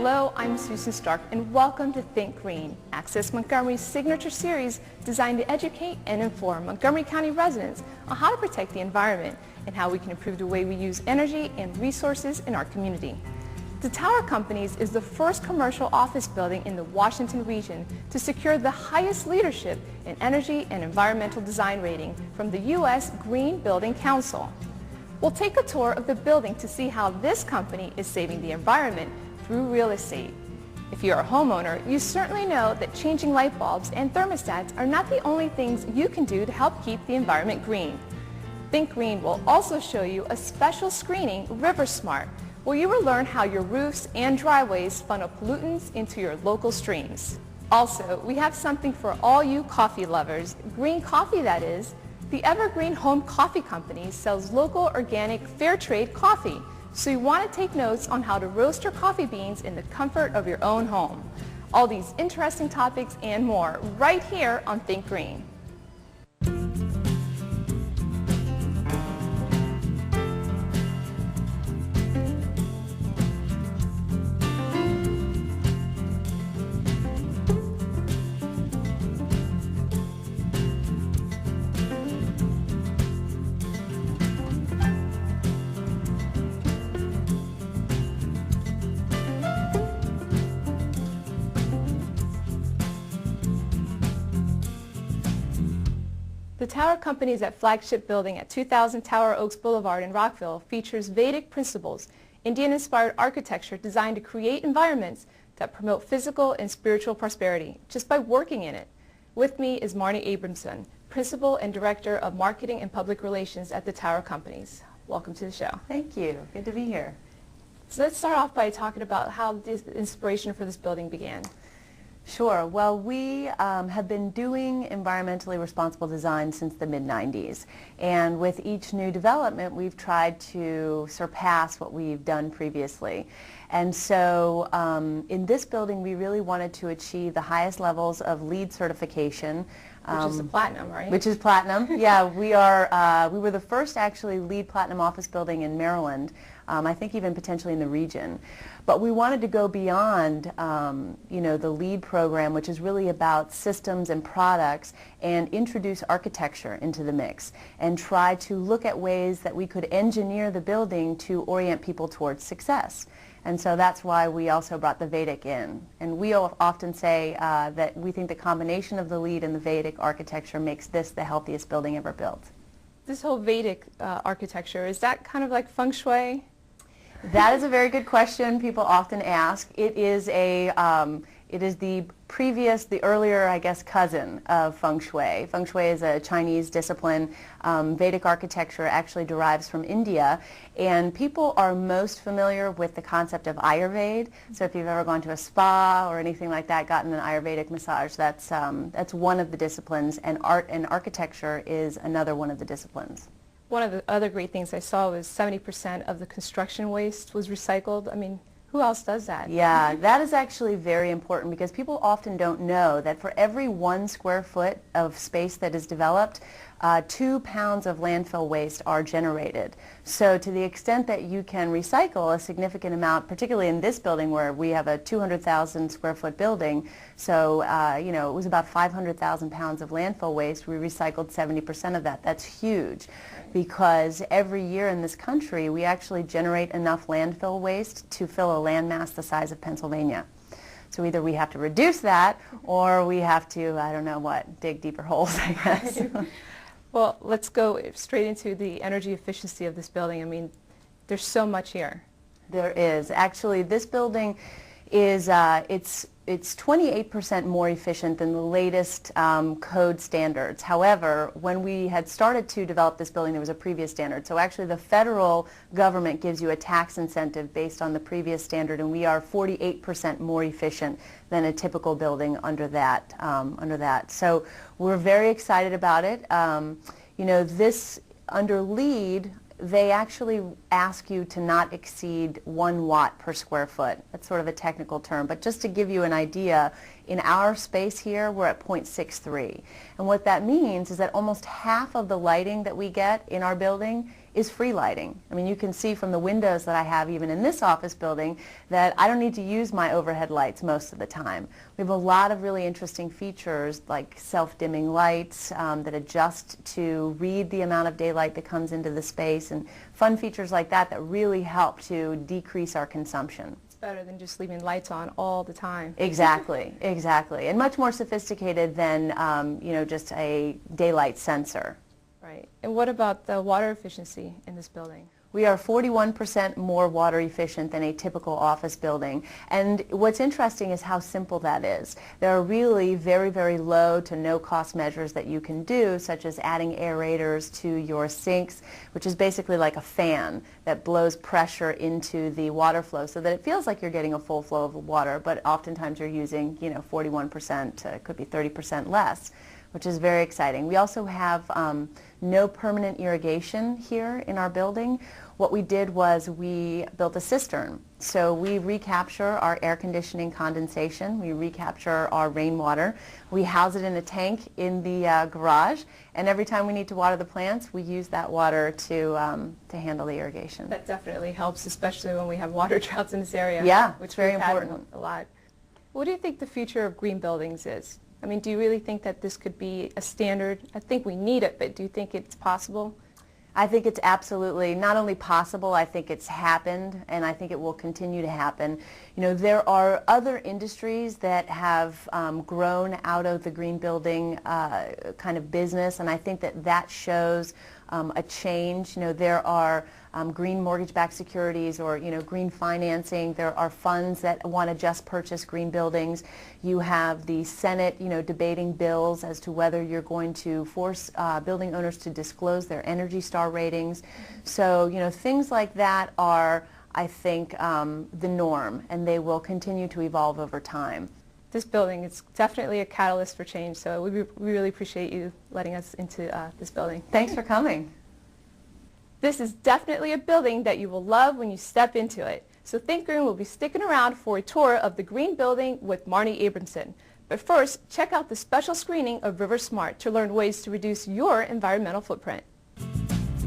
Hello, I'm Susan Stark, and welcome to Think Green, Access Montgomery's signature series designed to educate and inform Montgomery County residents on how to protect the environment and how we can improve the way we use energy and resources in our community. The Tower Companies is the first commercial office building in the Washington region to secure the highest leadership in energy and environmental design rating from the U.S. Green Building Council. We'll take a tour of the building to see how this company is saving the environment through real estate. If you're a homeowner, you certainly know that changing light bulbs and thermostats are not the only things you can do to help keep the environment green. Think Green will also show you a special screening, River Smart, where you will learn how your roofs and driveways funnel pollutants into your local streams. Also, we have something for all you coffee lovers, green coffee that is. The Evergreen Home Coffee Company sells local, organic, fair trade coffee, so you want to take notes on how to roast your coffee beans in the comfort of your own home. All these interesting topics and more right here on Think Green. The Tower Company's flagship building at 2000 Tower Oaks Boulevard in Rockville features Vedic principles, Indian-inspired architecture designed to create environments that promote physical and spiritual prosperity just by working in it. With me is Marnie Abramson, Principal and Director of Marketing and Public Relations at the Tower Companies. Welcome to the show. Thank you. Good to be here. So let's start off by talking about how the inspiration for this building began. Sure. Well, we have been doing environmentally responsible design since the mid-90s. And with each new development, we've tried to surpass what we've done previously. And so in this building, we really wanted to achieve the highest levels of LEED certification. Which is the platinum, right? Which is platinum. Yeah, we were the first actually LEED platinum office building in Maryland. I think even potentially in the region. But we wanted to go beyond, the LEED program, which is really about systems and products, and introduce architecture into the mix and try to look at ways that we could engineer the building to orient people towards success. And so that's why we also brought the Vedic in. And we often say that we think the combination of the LEED and the Vedic architecture makes this the healthiest building ever built. This whole Vedic architecture, is that kind of like feng shui? That is a very good question people often ask. It is the earlier, I guess, cousin of feng shui. Feng shui is a Chinese discipline. Vedic architecture actually derives from India, and people are most familiar with the concept of Ayurveda. So if you've ever gone to a spa or anything like that, gotten an Ayurvedic massage, that's one of the disciplines, and art and architecture is another one of the disciplines. One of the other great things I saw was 70% of the construction waste was recycled. I mean, who else does that? Yeah, that is actually very important because people often don't know that for every 1 square foot of space that is developed, 2 pounds of landfill waste are generated. So to the extent that you can recycle a significant amount, particularly in this building where we have a 200,000 square foot building, so it was about 500,000 pounds of landfill waste. We recycled 70% of that. That's huge because every year in this country we actually generate enough landfill waste to fill a landmass the size of Pennsylvania. So either we have to reduce that or we have to, I don't know what, dig deeper holes, I guess. Well, let's go straight into the energy efficiency of this building. I mean, there's so much here. There is. Actually, this building is, it's 28% more efficient than the latest code standards. However, when we had started to develop this building, there was a previous standard. So actually the federal government gives you a tax incentive based on the previous standard, and we are 48% more efficient than a typical building under that. So we're very excited about it. This under LEED, they actually ask you to not exceed 1 watt per square foot. That's sort of a technical term, but just to give you an idea, In our space here, we're at 0.63. And what that means is that almost half of the lighting that we get in our building is free lighting. I mean, you can see from the windows that I have even in this office building that I don't need to use my overhead lights most of the time. We have a lot of really interesting features like self-dimming lights that adjust to read the amount of daylight that comes into the space, and fun features like that that really help to decrease our consumption. It's better than just leaving lights on all the time. Exactly, exactly. And much more sophisticated than just a daylight sensor. Right. And what about the water efficiency in this building? We are 41% more water efficient than a typical office building. And what's interesting is how simple that is. There are really very, very low to no cost measures that you can do, such as adding aerators to your sinks, which is basically like a fan that blows pressure into the water flow so that it feels like you're getting a full flow of water, but oftentimes you're using, 41%, it could be 30% less, which is very exciting. We also have no permanent irrigation here in our building. What we did was we built a cistern. So we recapture our air conditioning condensation, we recapture our rainwater, we house it in a tank in the garage, and every time we need to water the plants, we use that water to handle the irrigation. That definitely helps, especially when we have water droughts in this area. Yeah, which it's very we've had important. a lot. What do you think the future of green buildings is? I mean, do you really think that this could be a standard? I think we need it, but do you think it's possible? I think it's absolutely not only possible, I think it's happened, and I think it will continue to happen. There are other industries that have grown out of the green building kind of business, and I think that shows a change. There are green mortgage-backed securities or green financing. There are funds that want to just purchase green buildings. You have the Senate debating bills as to whether you're going to force building owners to disclose their Energy Star ratings. So things like that are, I think, the norm, and they will continue to evolve over time. This building is definitely a catalyst for change, so we really appreciate you letting us into this building. Thanks for coming. This is definitely a building that you will love when you step into it. So Think Green will be sticking around for a tour of the Green Building with Marnie Abramson. But first, check out the special screening of River Smart to learn ways to reduce your environmental footprint.